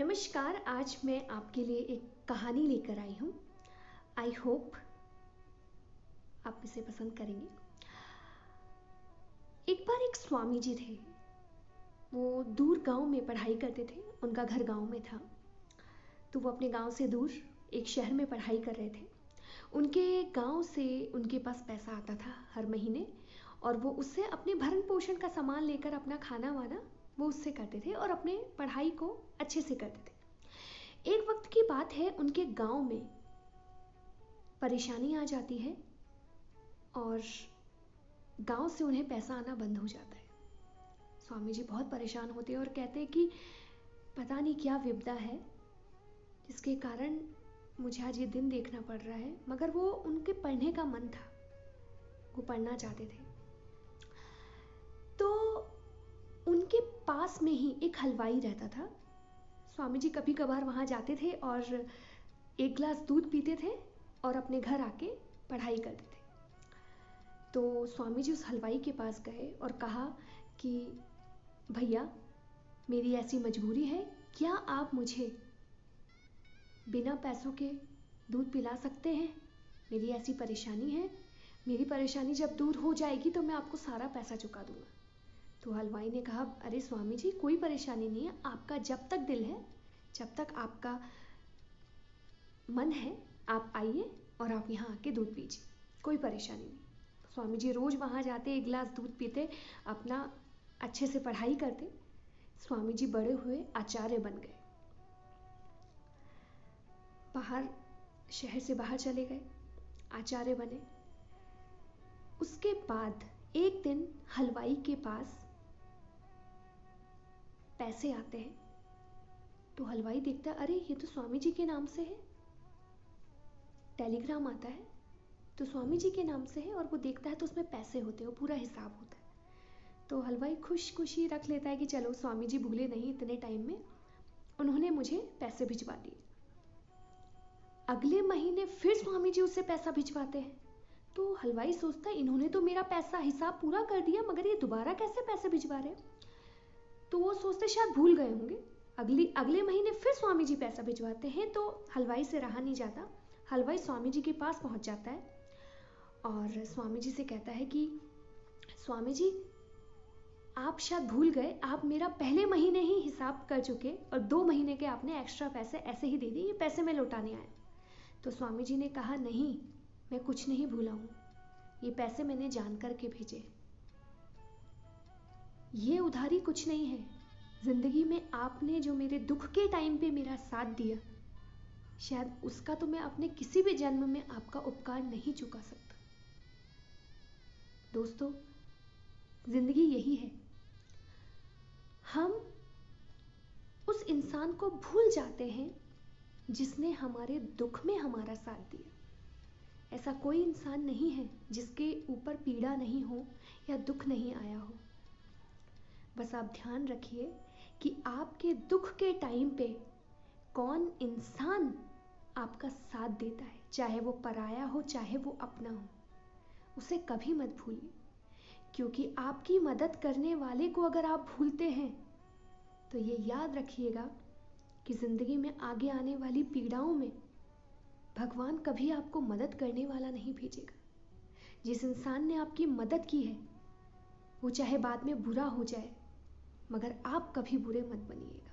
नमस्कार। आज मैं आपके लिए एक कहानी लेकर आई हूँ। आई होप आप इसे पसंद करेंगे। एक बार एक स्वामी जी थे। वो दूर गांव में पढ़ाई करते थे। उनका घर गांव में था, तो वो अपने गांव से दूर एक शहर में पढ़ाई कर रहे थे। उनके गांव से उनके पास पैसा आता था हर महीने, और वो उससे अपने भरण पोषण का सामान लेकर अपना खाना वाना वो उससे करते थे और अपने पढ़ाई को अच्छे से करते थे। एक वक्त की बात है, उनके गांव में परेशानी आ जाती है और गांव से उन्हें पैसा आना बंद हो जाता है। स्वामी जी बहुत परेशान होते हैं और कहते हैं कि पता नहीं क्या विपदा है जिसके कारण मुझे आज ये दिन देखना पड़ रहा है। मगर वो उनके पढ़ने का मन था, वो पढ़ना चाहते थे। तो उनके पास में ही एक हलवाई रहता था। स्वामी जी कभी कभार वहाँ जाते थे और एक गिलास दूध पीते थे और अपने घर आके पढ़ाई करते थे। तो स्वामी जी उस हलवाई के पास गए और कहा कि भैया, मेरी ऐसी मजबूरी है, क्या आप मुझे बिना पैसों के दूध पिला सकते हैं? मेरी ऐसी परेशानी है, मेरी परेशानी जब दूर हो जाएगी तो मैं आपको सारा पैसा चुका दूंगा। तो हलवाई ने कहा, अरे स्वामी जी, कोई परेशानी नहीं है, आपका जब तक दिल है, जब तक आपका मन है, आप आइए और आप यहाँ आके दूध पीजिए, कोई परेशानी नहीं। स्वामी जी रोज वहाँ जाते, एक गिलास दूध पीते, अपना अच्छे से पढ़ाई करते। स्वामी जी बड़े हुए आचार्य बन गए, बाहर शहर से बाहर चले गए, आचार्य बने। उसके बाद एक दिन हलवाई के पास पैसे आते हैं। तो हलवाई देखता है, अरे ये तो स्वामी जी के नाम से है। टेलीग्राम आता है तो स्वामी जी के नाम से है, और वो देखता है तो उसमें पैसे होते हैं, वो पूरा हिसाब होता है। तो हलवाई खुश खुशी रख लेता है कि चलो स्वामी जी भूले नहीं, इतने टाइम में उन्होंने मुझे पैसे भिजवा दिए। अगले महीने फिर स्वामी जी उससे पैसा भिजवाते हैं। तो हलवाई सोचता है, इन्होंने तो मेरा पैसा हिसाब पूरा कर दिया, मगर ये दोबारा कैसे पैसे भिजवा रहे हैं? तो वो सोचते शायद भूल गए होंगे। अगले महीने फिर स्वामी जी पैसा भिजवाते हैं। तो हलवाई से रहा नहीं जाता, हलवाई स्वामी जी के पास पहुंच जाता है और स्वामी जी से कहता है कि स्वामी जी, आप शायद भूल गए, आप मेरा पहले महीने ही हिसाब कर चुके और 2 महीने के आपने एक्स्ट्रा पैसे ऐसे ही दे दिए, ये पैसे मैं लौटाने आया। तो स्वामी जी ने कहा, नहीं, मैं कुछ नहीं भूला हूँ, ये पैसे मैंने जान करके भेजे, ये उधारी कुछ नहीं है। जिंदगी में आपने जो मेरे दुख के टाइम पे मेरा साथ दिया, शायद उसका तो मैं अपने किसी भी जन्म में आपका उपकार नहीं चुका सकता। दोस्तों, जिंदगी यही है, हम उस इंसान को भूल जाते हैं जिसने हमारे दुख में हमारा साथ दिया। ऐसा कोई इंसान नहीं है जिसके ऊपर पीड़ा नहीं हो या दुख नहीं आया हो। बस आप ध्यान रखिए कि आपके दुख के टाइम पे कौन इंसान आपका साथ देता है, चाहे वो पराया हो चाहे वो अपना हो, उसे कभी मत भूलिए। क्योंकि आपकी मदद करने वाले को अगर आप भूलते हैं तो ये याद रखिएगा कि जिंदगी में आगे आने वाली पीड़ाओं में भगवान कभी आपको मदद करने वाला नहीं भेजेगा। जिस इंसान ने आपकी मदद की है वो चाहे बाद में बुरा हो जाए, मगर आप कभी बुरे मत बनिएगा।